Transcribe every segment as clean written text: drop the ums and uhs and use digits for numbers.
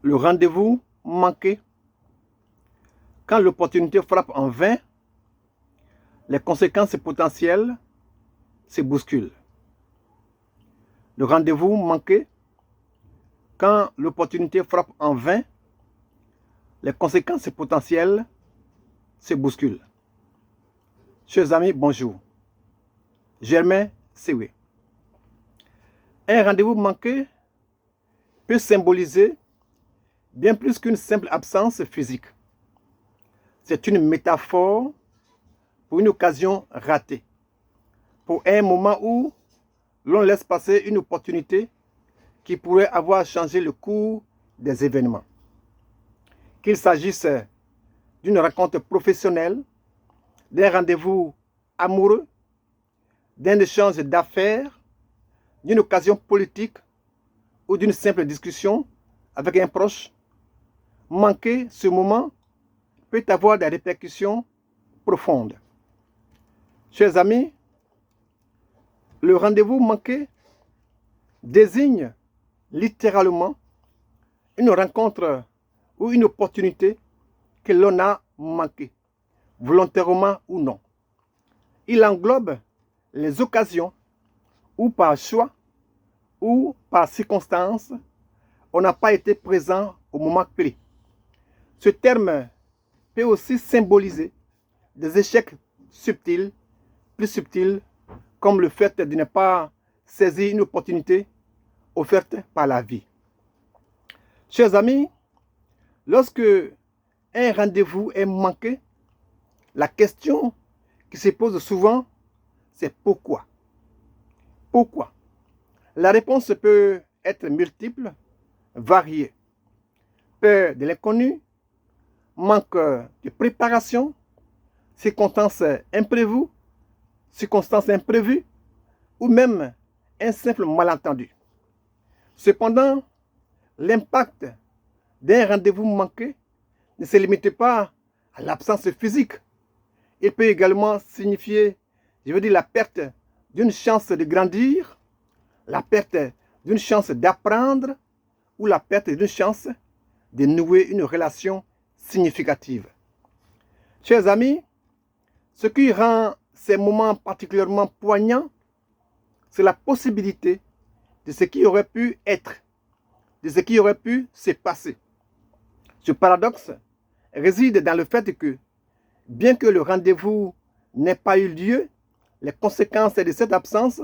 Le rendez-vous manqué. Quand l'opportunité frappe en vain, les conséquences potentielles se bousculent. Le rendez-vous manqué. Quand l'opportunité frappe en vain, les conséquences potentielles se bousculent. Chers amis, bonjour. Germain Sewe. Un rendez-vous manqué peut symboliser bien plus qu'une simple absence physique. C'est une métaphore pour une occasion ratée, pour un moment où l'on laisse passer une opportunité qui pourrait avoir changé le cours des événements. Qu'il s'agisse d'une rencontre professionnelle, d'un rendez-vous amoureux, d'un échange d'affaires, d'une occasion politique ou d'une simple discussion avec un proche, manquer ce moment peut avoir des répercussions profondes. Chers amis, le rendez-vous manqué désigne littéralement une rencontre ou une opportunité que l'on a manquée, volontairement ou non. Il englobe les occasions où par choix ou par circonstance, on n'a pas été présent au moment clé. Ce terme peut aussi symboliser des échecs subtils, plus subtils, comme le fait de ne pas saisir une opportunité offerte par la vie. Chers amis, lorsque un rendez-vous est manqué, la question qui se pose souvent, c'est pourquoi? Pourquoi? La réponse peut être multiple, variée. Peur de l'inconnu, manque de préparation, circonstances imprévues ou même un simple malentendu. Cependant, l'impact d'un rendez-vous manqué ne se limite pas à l'absence physique. Il peut également signifier, la perte d'une chance de grandir, la perte d'une chance d'apprendre ou la perte d'une chance de nouer une relation significative. Chers amis, ce qui rend ces moments particulièrement poignants, c'est la possibilité de ce qui aurait pu être, de ce qui aurait pu se passer. Ce paradoxe réside dans le fait que, bien que le rendez-vous n'ait pas eu lieu, les conséquences de cette absence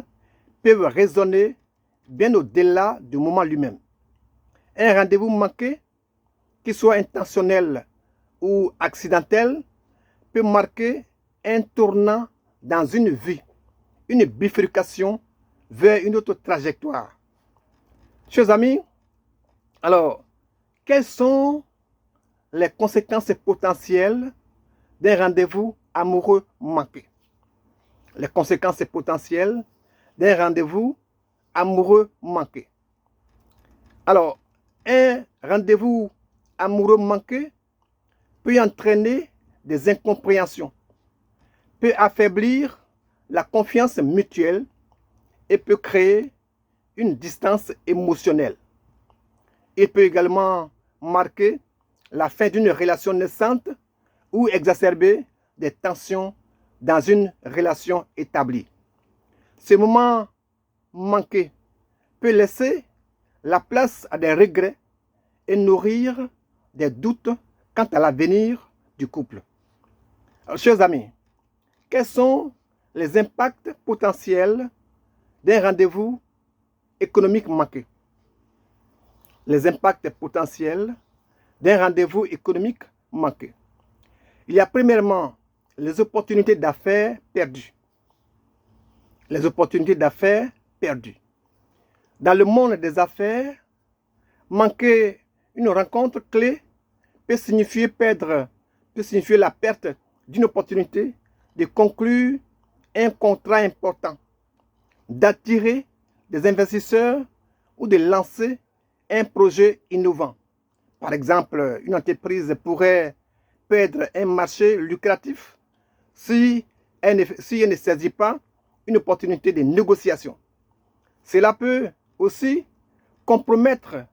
peuvent résonner bien au-delà du moment lui-même. Un rendez-vous manqué, qu'il soit intentionnel ou accidentel, peut marquer un tournant dans une vie, une bifurcation vers une autre trajectoire. Chers amis, alors, quelles sont les conséquences potentielles d'un rendez-vous amoureux manqué? Les conséquences potentielles d'un rendez-vous amoureux manqué. Alors, un rendez-vous amoureux manqué peut entraîner des incompréhensions, peut affaiblir la confiance mutuelle et peut créer une distance émotionnelle. Il peut également marquer la fin d'une relation naissante ou exacerber des tensions dans une relation établie. Ce moment manqué peut laisser la place à des regrets et nourrir des doutes quant à l'avenir du couple. Alors, chers amis, quels sont les impacts potentiels d'un rendez-vous économique manqué? Les impacts potentiels d'un rendez-vous économique manqué. Il y a premièrement les opportunités d'affaires perdues. Les opportunités d'affaires perdues. Dans le monde des affaires, manquer une rencontre clé peut signifier la perte d'une opportunité de conclure un contrat important, d'attirer des investisseurs ou de lancer un projet innovant. Par exemple, une entreprise pourrait perdre un marché lucratif si elle ne saisit pas une opportunité de négociation. Cela peut aussi compromettre,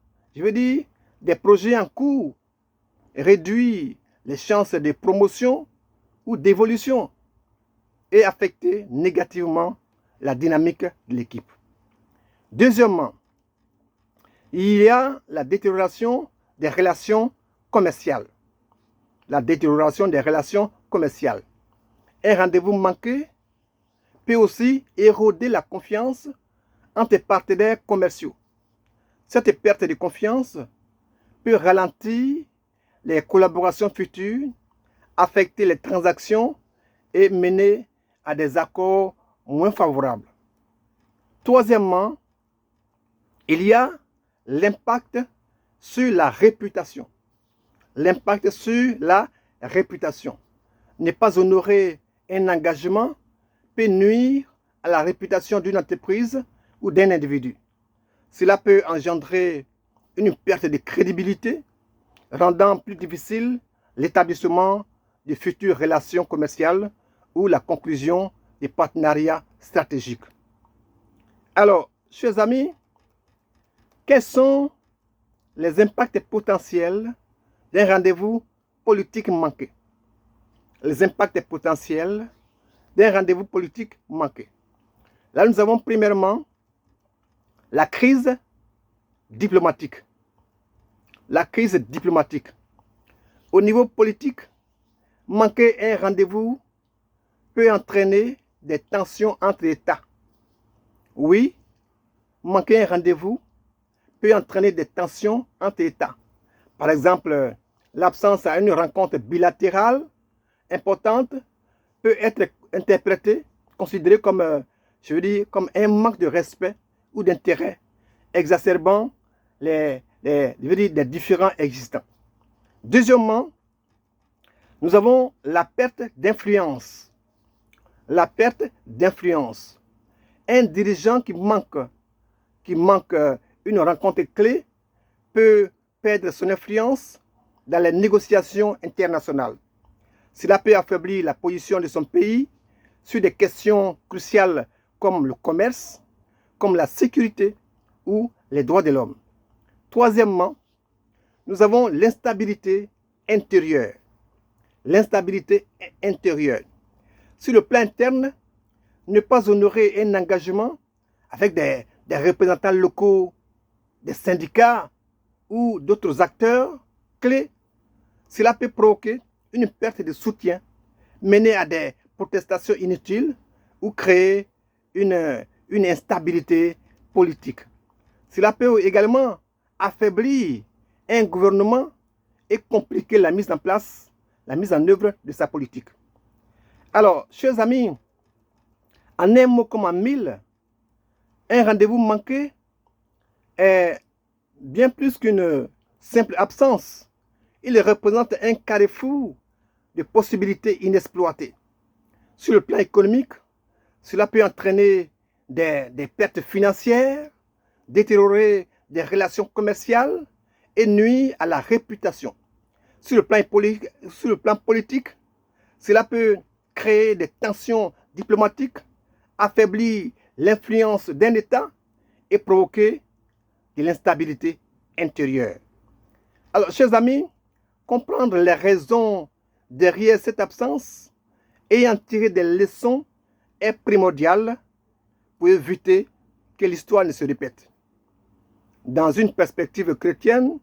des projets en cours réduit les chances de promotion ou d'évolution et affecter négativement la dynamique de l'équipe. Deuxièmement, il y a la détérioration des relations commerciales. La détérioration des relations commerciales. Un rendez-vous manqué peut aussi éroder la confiance entre les partenaires commerciaux. Cette perte de confiance peut ralentir les collaborations futures, affecter les transactions et mener à des accords moins favorables. Troisièmement, il y a l'impact sur la réputation. L'impact sur la réputation. Ne pas honorer un engagement peut nuire à la réputation d'une entreprise ou d'un individu. Cela peut engendrer une perte de crédibilité, rendant plus difficile l'établissement de futures relations commerciales ou la conclusion des partenariats stratégiques. Alors, chers amis, quels sont les impacts potentiels d'un rendez-vous politique manqué? Les impacts potentiels d'un rendez-vous politique manqué. Là, nous avons premièrement la crise diplomatique. La crise diplomatique. Au niveau politique, manquer un rendez-vous peut entraîner des tensions entre États. Oui, manquer un rendez-vous peut entraîner des tensions entre États. Par exemple, l'absence à une rencontre bilatérale importante peut être interprétée, considérée comme, comme un manque de respect ou d'intérêt, exacerbant les différends existants. Deuxièmement, nous avons la perte d'influence. La perte d'influence. Un dirigeant qui manque une rencontre clé peut perdre son influence dans les négociations internationales. Cela peut affaiblir la position de son pays sur des questions cruciales comme le commerce, comme la sécurité ou les droits de l'homme. Troisièmement, nous avons l'instabilité intérieure. L'instabilité intérieure. Sur le plan interne, ne pas honorer un engagement avec des représentants locaux, des syndicats ou d'autres acteurs clés, cela peut provoquer une perte de soutien, mener à des protestations inutiles ou créer une instabilité politique. Cela peut également affaiblir un gouvernement et compliquer la mise en œuvre de sa politique. Alors, chers amis, en un mot comme en mille, un rendez-vous manqué est bien plus qu'une simple absence. Il représente un carrefour de possibilités inexploitées. Sur le plan économique, cela peut entraîner des pertes financières, détériorer des relations commerciales et nuire à la réputation. Sur le plan politique, cela peut créer des tensions diplomatiques, affaiblir l'influence d'un État et provoquer de l'instabilité intérieure. Alors, chers amis, comprendre les raisons derrière cette absence et en tirer des leçons est primordial pour éviter que l'histoire ne se répète. Dans une perspective chrétienne,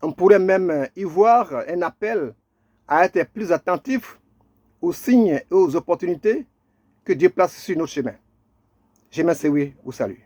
on pourrait même y voir un appel à être plus attentif aux signes et aux opportunités que Dieu place sur nos chemins. Je m'en vous salue.